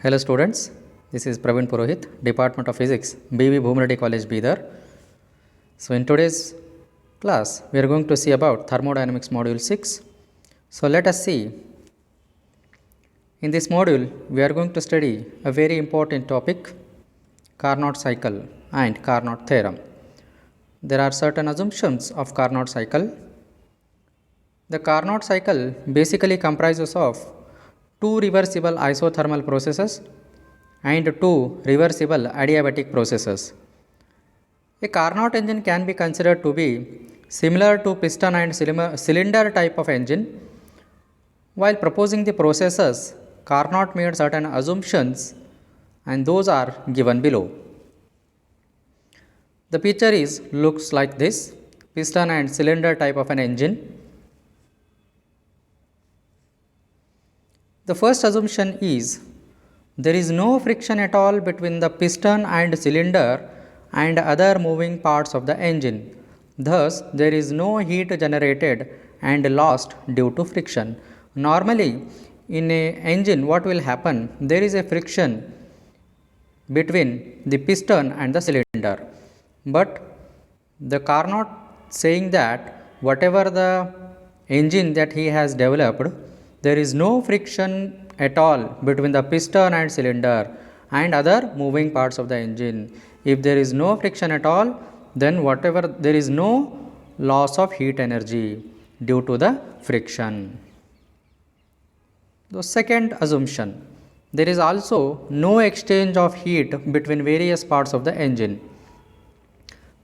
Hello students, this is Praveen Purohit, Department of Physics, BV Bhumireddy College, Bidar. So in today's class, we are going to see about thermodynamics module 6. So let us see. In this module, we are going to study a very important topic, Carnot cycle and Carnot theorem. There are certain assumptions of Carnot cycle. The Carnot cycle basically comprises of two reversible isothermal processes and two reversible adiabatic processes. A Carnot engine can be considered to be similar to piston and cylinder type of engine. While proposing the processes, Carnot made certain assumptions and those are given below. The picture looks like this, piston and cylinder type of an engine. The first assumption is there is no friction at all between the piston and cylinder and other moving parts of the engine. Thus, there is no heat generated and lost due to friction. Normally, in a engine, what will happen? There is a friction between the piston and the cylinder. But the Carnot saying that whatever the engine that he has developed, there is no friction at all between the piston and cylinder and other moving parts of the engine. If there is no friction at all, then there is no loss of heat energy due to the friction. The second assumption, there is also no exchange of heat between various parts of the engine.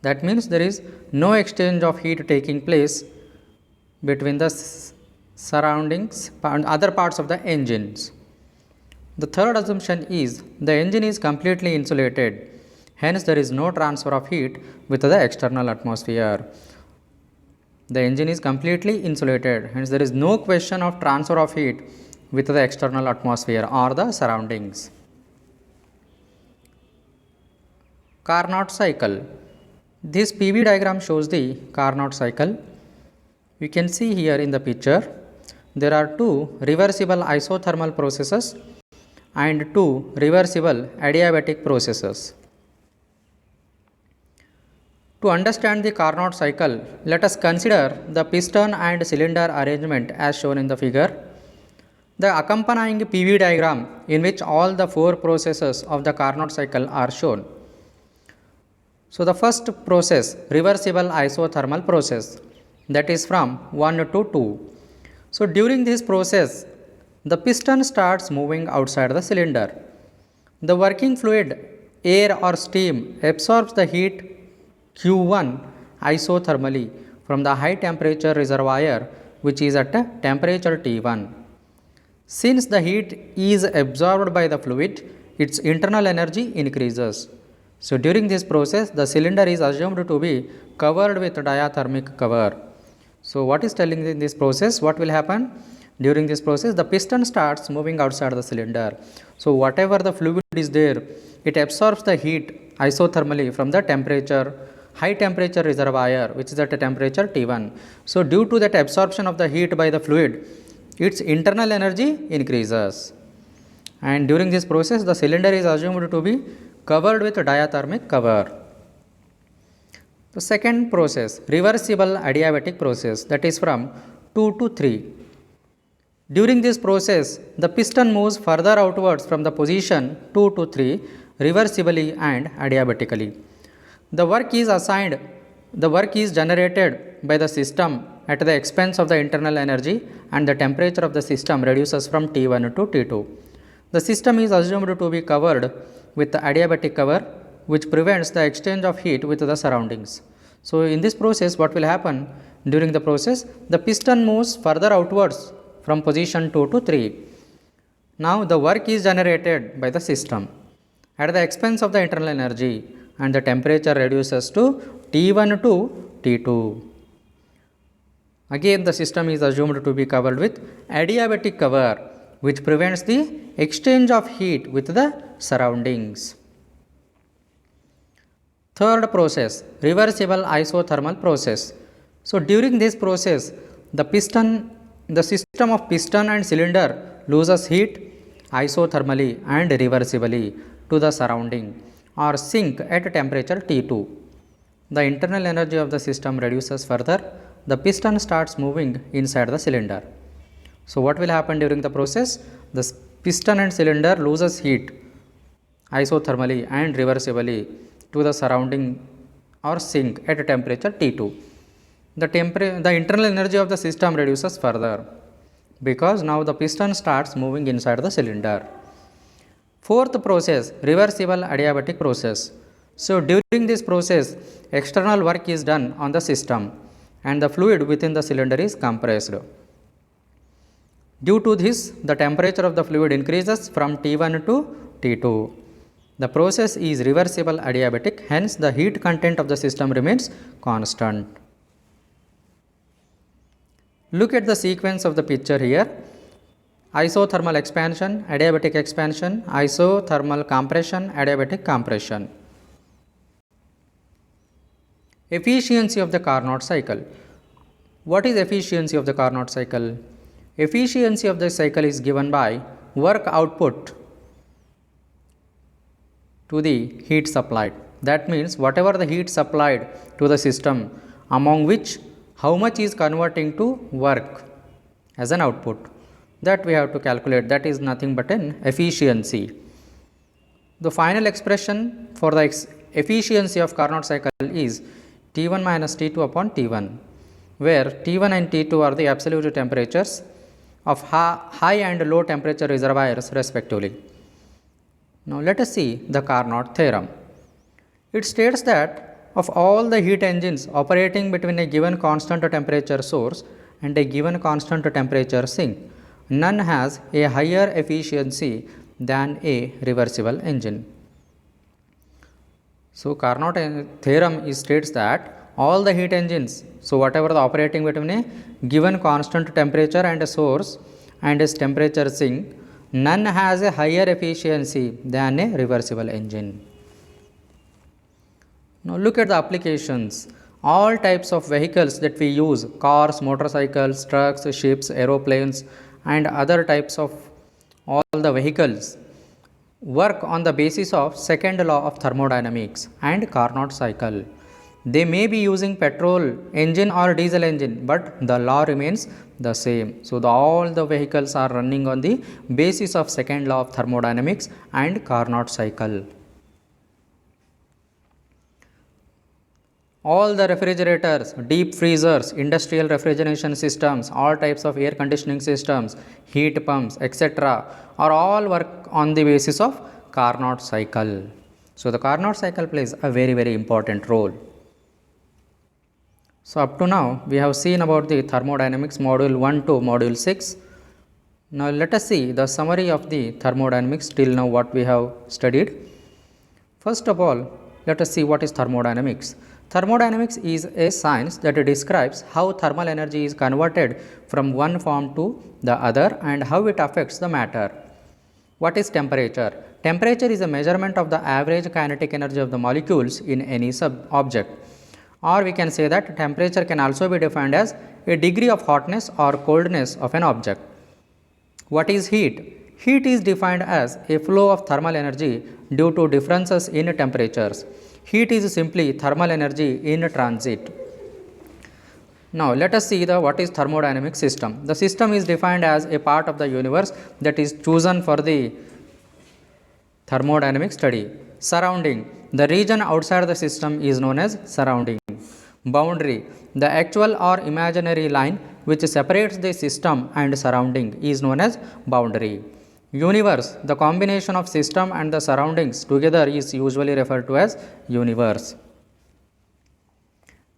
That means there is no exchange of heat taking place between the surroundings and other parts of the engines. The third assumption is the engine is completely insulated, hence there is no transfer of heat with the external atmosphere. The engine is completely insulated, hence there is no question of transfer of heat with the external atmosphere or the surroundings. Carnot cycle. This PV diagram shows the Carnot cycle. You can see here in the picture, there are two reversible isothermal processes and two reversible adiabatic processes. To understand the Carnot cycle, let us consider the piston and cylinder arrangement as shown in the figure. The accompanying PV diagram in which all the four processes of the Carnot cycle are shown. So the first process, reversible isothermal process, that is from 1 to 2. So during this process, the piston starts moving outside the cylinder. The working fluid, air or steam, absorbs the heat Q1 isothermally from the high temperature reservoir which is at a temperature T1. Since the heat is absorbed by the fluid, its internal energy increases. So during this process, the cylinder is assumed to be covered with diathermic cover. So what is telling in this process? What will happen? During this process, the piston starts moving outside the cylinder. So whatever the fluid is there, it absorbs the heat isothermally from the high temperature reservoir which is at a temperature T1. So due to that absorption of the heat by the fluid, its internal energy increases. And during this process, the cylinder is assumed to be covered with diathermic cover. The second process, reversible adiabatic process, that is from 2 to 3. During this process, the piston moves further outwards from the position 2 to 3 reversibly and adiabatically. The work is generated by the system at the expense of the internal energy and the temperature of the system reduces from T1 to T2. The system is assumed to be covered with the adiabatic cover which prevents the exchange of heat with the surroundings. So in this process, what will happen? During the process, the piston moves further outwards from position 2 to 3. Now the work is generated by the system at the expense of the internal energy and the temperature reduces to T1 to T2. Again the system is assumed to be covered with adiabatic cover which prevents the exchange of heat with the surroundings. Third process, reversible isothermal process. So during this process, the system of piston and cylinder loses heat isothermally and reversibly to the surrounding or sink at temperature T2. The internal energy of the system reduces further. The piston starts moving inside the cylinder. So what will happen during the process? The piston and cylinder loses heat isothermally and reversibly to the surrounding or sink at a temperature T2. The internal energy of the system reduces further because now the piston starts moving inside the cylinder. Fourth process, reversible adiabatic process. So during this process, external work is done on the system and the fluid within the cylinder is compressed. Due to this, the temperature of the fluid increases from T1 to T2. The process is reversible adiabatic, hence the heat content of the system remains constant. Look at the sequence of the picture here. Isothermal expansion, adiabatic expansion, isothermal compression, adiabatic compression. Efficiency of the Carnot cycle. What is efficiency of the Carnot cycle? Efficiency of the cycle is given by work output to the heat supplied. That means whatever the heat supplied to the system, among which how much is converting to work as an output, that we have to calculate. That is nothing but an efficiency. The final expression for the efficiency of Carnot cycle is T1 minus T2 upon T1, where T1 and T2 are the absolute temperatures of high and low temperature reservoirs respectively. Now let us see the Carnot theorem. It states that of all the heat engines operating between a given constant temperature source and a given constant temperature sink, none has a higher efficiency than a reversible engine. So Carnot theorem states that all the heat engines, so whatever the operating between a given constant temperature and a source and its temperature sink, none has a higher efficiency than a reversible engine. Now look at the applications. All types of vehicles that we use, cars, motorcycles, trucks, ships, aeroplanes and other types of all the vehicles work on the basis of second law of thermodynamics and Carnot cycle. They may be using petrol engine or diesel engine, but the law remains the same. So all the vehicles are running on the basis of second law of thermodynamics and Carnot cycle. All the refrigerators, deep freezers, industrial refrigeration systems, all types of air conditioning systems, heat pumps, etc. are all work on the basis of Carnot cycle. So the Carnot cycle plays a very important role. So up to now we have seen about the thermodynamics module 1 to module 6. Now let us see the summary of the thermodynamics till now what we have studied. First of all, let us see what is thermodynamics. Thermodynamics is a science that describes how thermal energy is converted from one form to the other and how it affects the matter. What is temperature? Temperature is a measurement of the average kinetic energy of the molecules in any object. Or we can say that temperature can also be defined as a degree of hotness or coldness of an object. What is heat? Heat is defined as a flow of thermal energy due to differences in temperatures. Heat is simply thermal energy in transit. Now let us see what is thermodynamic system. The system is defined as a part of the universe that is chosen for the thermodynamic study. Surrounding. The region outside the system is known as surrounding. Boundary. The actual or imaginary line which separates the system and surrounding is known as boundary. Universe. The combination of system and the surroundings together is usually referred to as universe.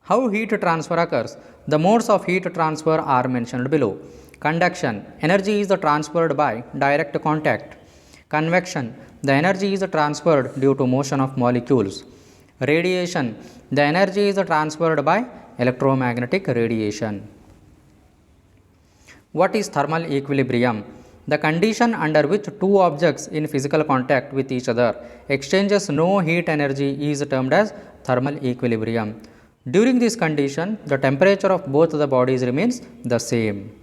How heat transfer occurs? The modes of heat transfer are mentioned below. Conduction. Energy is transferred by direct contact. Convection. The energy is transferred due to motion of molecules. Radiation. The energy is transferred by electromagnetic radiation. What is thermal equilibrium? The condition under which two objects in physical contact with each other exchanges no heat energy is termed as thermal equilibrium. During this condition, the temperature of both the bodies remains the same.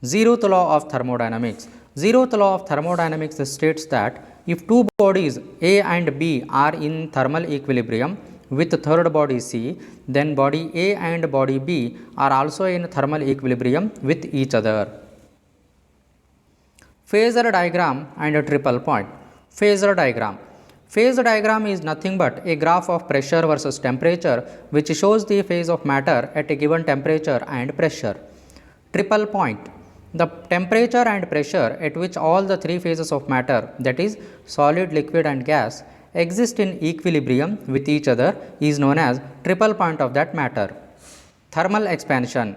Zeroth law of thermodynamics. Zeroth law of thermodynamics states that if two bodies A and B are in thermal equilibrium with third body C, then body A and body B are also in thermal equilibrium with each other. Phasor diagram and a triple point. Phasor diagram. Phase diagram is nothing but a graph of pressure versus temperature which shows the phase of matter at a given temperature and pressure. Triple point. The temperature and pressure at which all the three phases of matter, that is solid, liquid and gas, exist in equilibrium with each other is known as triple point of that matter. Thermal expansion.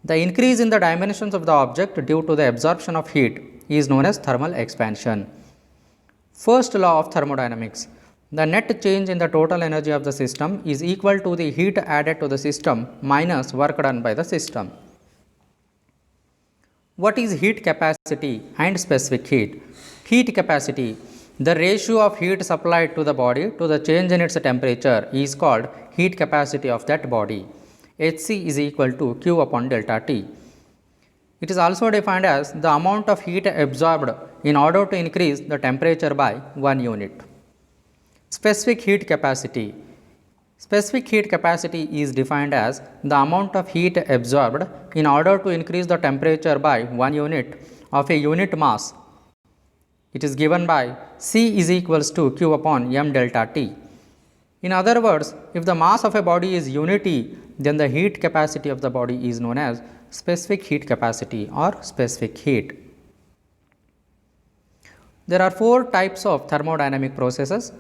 The increase in the dimensions of the object due to the absorption of heat is known as thermal expansion. First law of thermodynamics. The net change in the total energy of the system is equal to the heat added to the system minus work done by the system. What is heat capacity and specific heat? Heat capacity. The ratio of heat supplied to the body to the change in its temperature is called heat capacity of that body. Hc is equal to Q upon delta T. It is also defined as the amount of heat absorbed in order to increase the temperature by 1 unit. Specific heat capacity. Specific heat capacity is defined as the amount of heat absorbed in order to increase the temperature by 1 unit of a unit mass. It is given by C is equals to Q upon m delta T. In other words, if the mass of a body is unity, then the heat capacity of the body is known as specific heat capacity or specific heat. There are 4 types of thermodynamic processes.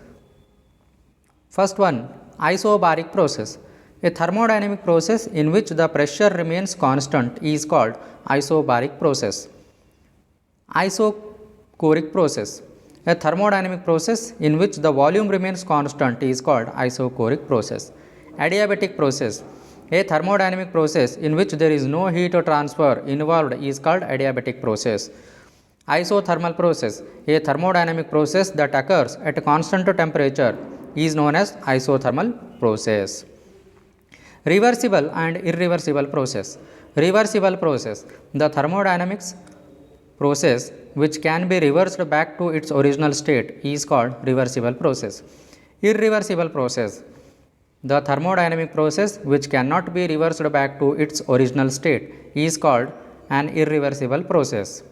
First one, isobaric process. A thermodynamic process in which the pressure remains constant is called isobaric process. Isochoric process. A thermodynamic process in which the volume remains constant is called isochoric process. Adiabatic process. A thermodynamic process in which there is no heat transfer involved is called adiabatic process. Isothermal process. A thermodynamic process that occurs at a constant temperature is known as isothermal process. Reversible and irreversible process. Reversible process. The thermodynamics process which can be reversed back to its original state is called reversible process. Irreversible process. The thermodynamic process which cannot be reversed back to its original state is called an irreversible process.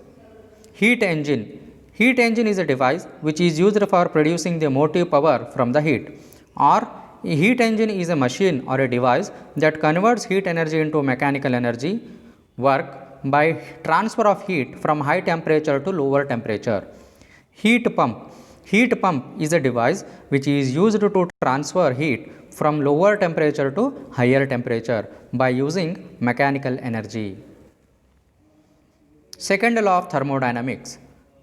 Heat engine. Heat engine is a device which is used for producing the motive power from the heat. Or a heat engine is a machine or a device that converts heat energy into mechanical energy work by transfer of heat from high temperature to lower temperature. Heat pump. Heat pump is a device which is used to transfer heat from lower temperature to higher temperature by using mechanical energy. Second law of thermodynamics.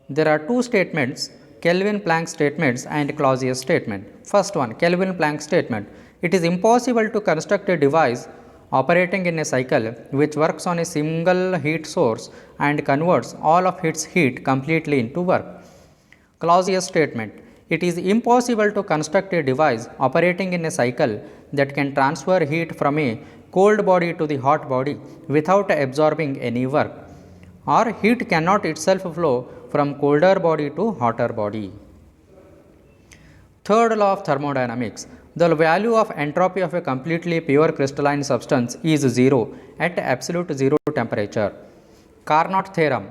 There are 2 statements, Kelvin-Planck statements and Clausius statement. First one, Kelvin-Planck statement. It is impossible to construct a device operating in a cycle which works on a single heat source and converts all of its heat completely into work. Clausius statement. It is impossible to construct a device operating in a cycle that can transfer heat from a cold body to the hot body without absorbing any work, or heat cannot itself flow from colder body to hotter body. Third law of thermodynamics. The value of entropy of a completely pure crystalline substance is 0 at absolute 0 temperature. Carnot theorem.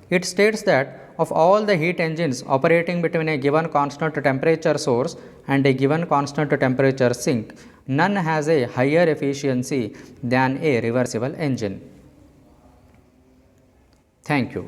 It states that of all the heat engines operating between a given constant temperature source and a given constant temperature sink, none has a higher efficiency than a reversible engine. Thank you.